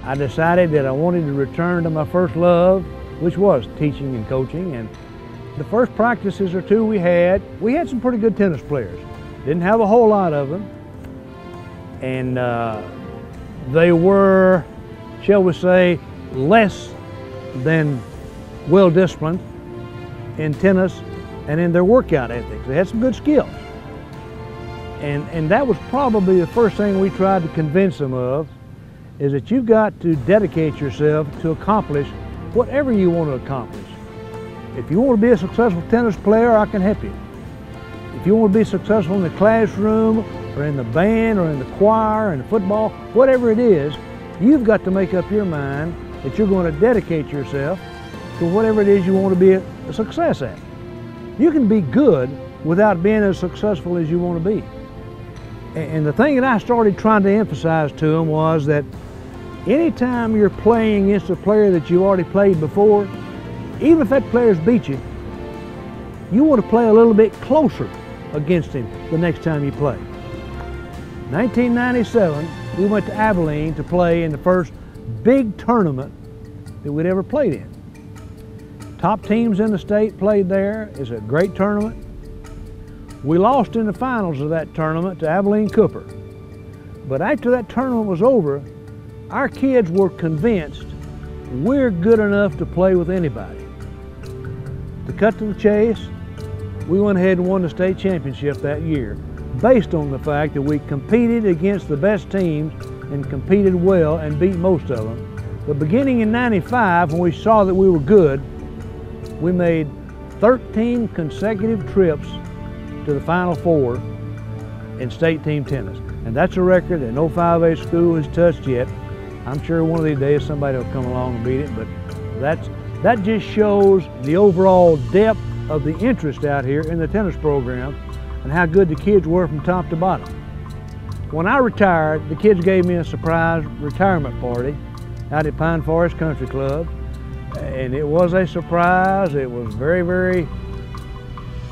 I decided that I wanted to return to my first love, which was teaching and coaching. And the first practices or two we had some pretty good tennis players. Didn't have a whole lot of them. And they were, shall we say, less than well-disciplined in tennis and in their workout ethics. They had some good skills. And that was probably the first thing we tried to convince them of, is that you've got to dedicate yourself to accomplish whatever you want to accomplish. If you want to be a successful tennis player, I can help you. If you want to be successful in the classroom or in the band or in the choir and football, whatever it is, you've got to make up your mind that you're going to dedicate yourself to whatever it is you want to be a success at. You can be good without being as successful as you want to be. And the thing that I started trying to emphasize to them was that anytime you're playing against a player that you already played before, even if that player's beat you, you want to play a little bit closer against him the next time you play. 1997, we went to Abilene to play in the first big tournament that we'd ever played in. Top teams in the state played there. It's a great tournament. We lost in the finals of that tournament to Abilene Cooper. But after that tournament was over, our kids were convinced we're good enough to play with anybody. To cut to the chase, we went ahead and won the state championship that year, based on the fact that we competed against the best teams and competed well and beat most of them. But beginning in '95, when we saw that we were good, we made 13 consecutive trips to the Final Four in state team tennis. And that's a record that no 5A school has touched yet. I'm sure one of these days somebody will come along and beat it, but that just shows the overall depth of the interest out here in the tennis program and how good the kids were from top to bottom. When I retired, the kids gave me a surprise retirement party out at Pine Forest Country Club, and it was a surprise. It was very, very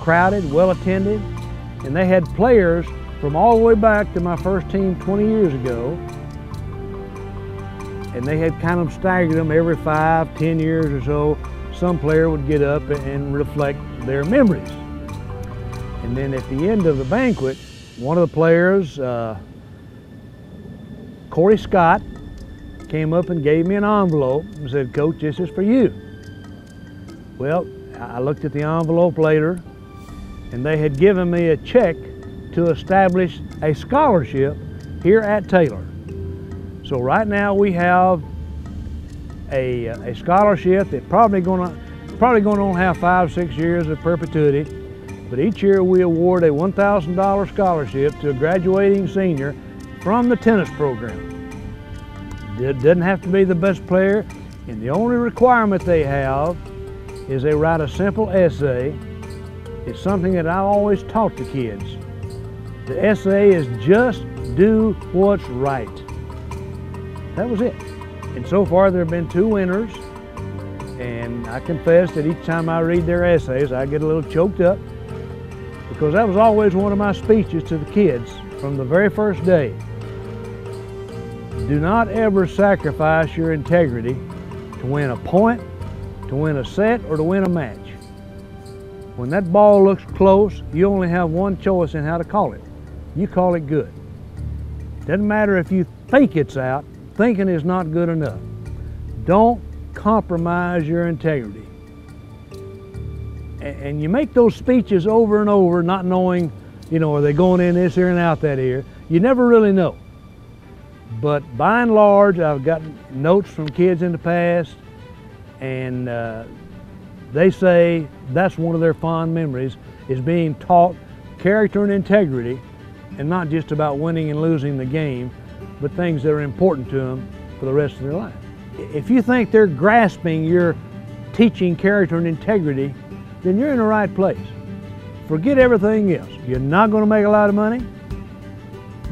crowded, well attended, and they had players from all the way back to my first team 20 years ago, and they had kind of staggered them every 5, 10 years or so. Some player would get up and reflect their memories. And then at the end of the banquet, one of the players, Corey Scott, came up and gave me an envelope and said, "Coach, this is for you." Well, I looked at the envelope later, and they had given me a check to establish a scholarship here at Taylor. So right now we have a scholarship that probably going to have 5 or 6 years of perpetuity. But each year we award a $1,000 scholarship to a graduating senior from the tennis program. It doesn't have to be the best player, and the only requirement they have is they write a simple essay. It's something that I always taught the kids. The essay is just do what's right. That was it. And so far there have been 2 winners, and I confess that each time I read their essays I get a little choked up, because that was always one of my speeches to the kids from the very first day. Do not ever sacrifice your integrity to win a point, to win a set, or to win a match. When that ball looks close, you only have one choice in how to call it. You call it good. Doesn't matter if you think it's out. Thinking is not good enough. Don't compromise your integrity. And you make those speeches over and over, not knowing, are they going in this ear and out that ear? You never really know. But by and large, I've gotten notes from kids in the past, and they say that's one of their fond memories, is being taught character and integrity, and not just about winning and losing the game, but things that are important to them for the rest of their life. If you think they're grasping your teaching character and integrity, then you're in the right place. Forget everything else. You're not going to make a lot of money,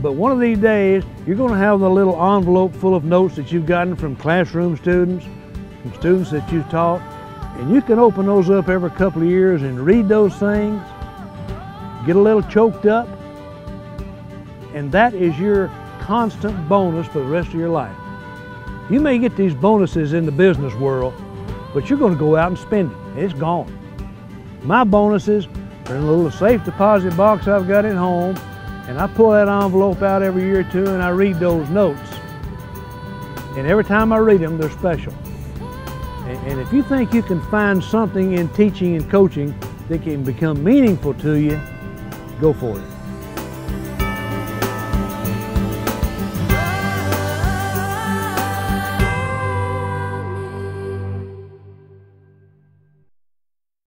but one of these days, you're going to have the little envelope full of notes that you've gotten from classroom students, from students that you've taught, and you can open those up every couple of years and read those things, get a little choked up, and that is your constant bonus for the rest of your life. You may get these bonuses in the business world, but you're going to go out and spend it. It's gone. My bonuses are in a little safe deposit box I've got at home, and I pull that envelope out every year or two and I read those notes. And every time I read them, they're special. And if you think you can find something in teaching and coaching that can become meaningful to you, go for it.